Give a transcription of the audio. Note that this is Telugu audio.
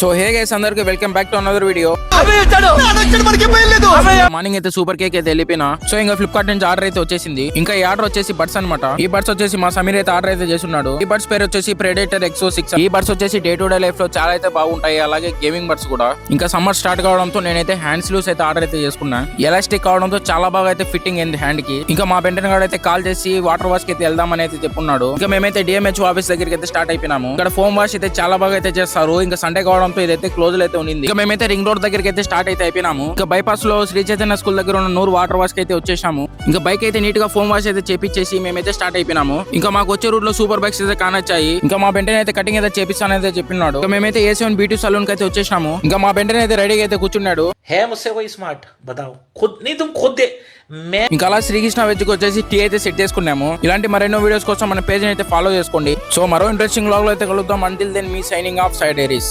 సో హే గైస్ అందరికి welcome back to another video. Morning అయితే సూపర్ కేక్ అయితే వెళ్ళిపోయినా. సో ఇంకా ఫ్లిప్కార్ట్ నుంచి ఆర్డర్ అయితే వచ్చేసింది. ఇంకా ఈ ఆర్డర్ వచ్చేసి బడ్స్ అనమాట. ఈ బడ్స్ వచ్చేసి మా సమీర్ అయితే ఆర్డర్ అయితే చేస్తున్నాడు. ఈ బడ్స్ పేరు వచ్చేసి ప్రెడేటర్ ఎక్సో 6. ఈ బడ్స్ వచ్చేసి డే టు డే లైఫ్ లో చాలా అయితే బాగుంటాయి, అలాగే గేమింగ్ బడ్స్ కూడా. ఇంకా సమ్మర్ స్టార్ట్ కావడంతో నేనైతే హ్యాండ్స్ లూస్ అయితే ఆర్డర్ అయితే చేసుకున్నా. ఎలాస్టిక్ కావడంతో చాలా బాగా అయితే ఫిట్టింగ్ అయింది హ్యాండ్ కి. ఇంకా మా బెంటన్ గారు అయితే కాల్ చేసి వాటర్ వాష్ కి అయితే వెళ్దామని అయితే చెప్పున్నాడు. ఇంకా మేమైతే డిఎంహెచ్ ఆఫీస్ దగ్గరికి అయితే స్టార్ట్ అయిపోయినాము. ఇక్కడ ఫోమ్ వాష్ అయితే చాలా బాగా అయితే చేస్తారు. ఇంకా సండే కావడంతో ఇదైతే క్లోజ్ అయితే ఉంది. ఇంకా మేమైతే రింగ్ రోడ్ దగ్గరికి అయితే స్టార్ట్ అయితే అయిపోయినాము. ఇంకా బైపాస్ లో శ్రీ చైతన్య స్కూల్ దగ్గర ఉన్న నూరు వాటర్ వాష్ కి అయితే వచ్చేసాము. ఇంకా బైక్ అయితే నీట్ గా ఫోమ్ వాష్ అయితే చేపించేసి మేమైతే స్టార్ట్ అయిపోయినాము. ఇంకా మాకు వచ్చే రూట్ లో సూపర్ బైక్స్ అయితే కానొచ్చాయి. ఇంకా మా బెంటన్ అయితే కటింగ్ అయితే చేపిస్తానైతే చెప్పినాడు. ఇంకా మేమైతే A7 బ్యూటీ సలూన్ కి అయితే వచ్చేసాము. ఇంకా మా బెంటన్ అయితే రెడీగా అయితే కూర్చున్నాడు. है मुझसे कोई स्मार्ट बताओ खुद नहीं तुम खुद दे मैं ఇంకా అలా శ్రీకృష్ణ వెజ్ కి వచ్చేసి టీ అయితే సెట్ చేసుకున్నాము. ఇలాంటి మరెన్నో వీడియోస్ కోసం మన పేజ్ అయితే ఫాలో చేసుకోండి. సో మరో ఇంట్రెస్టింగ్ వ్లాగ్ లో అయితే కలుద్దాం. అంటిల్ దెన్ మీ సైనింగ్ ఆఫ్ సైడ్ ఏరీస్.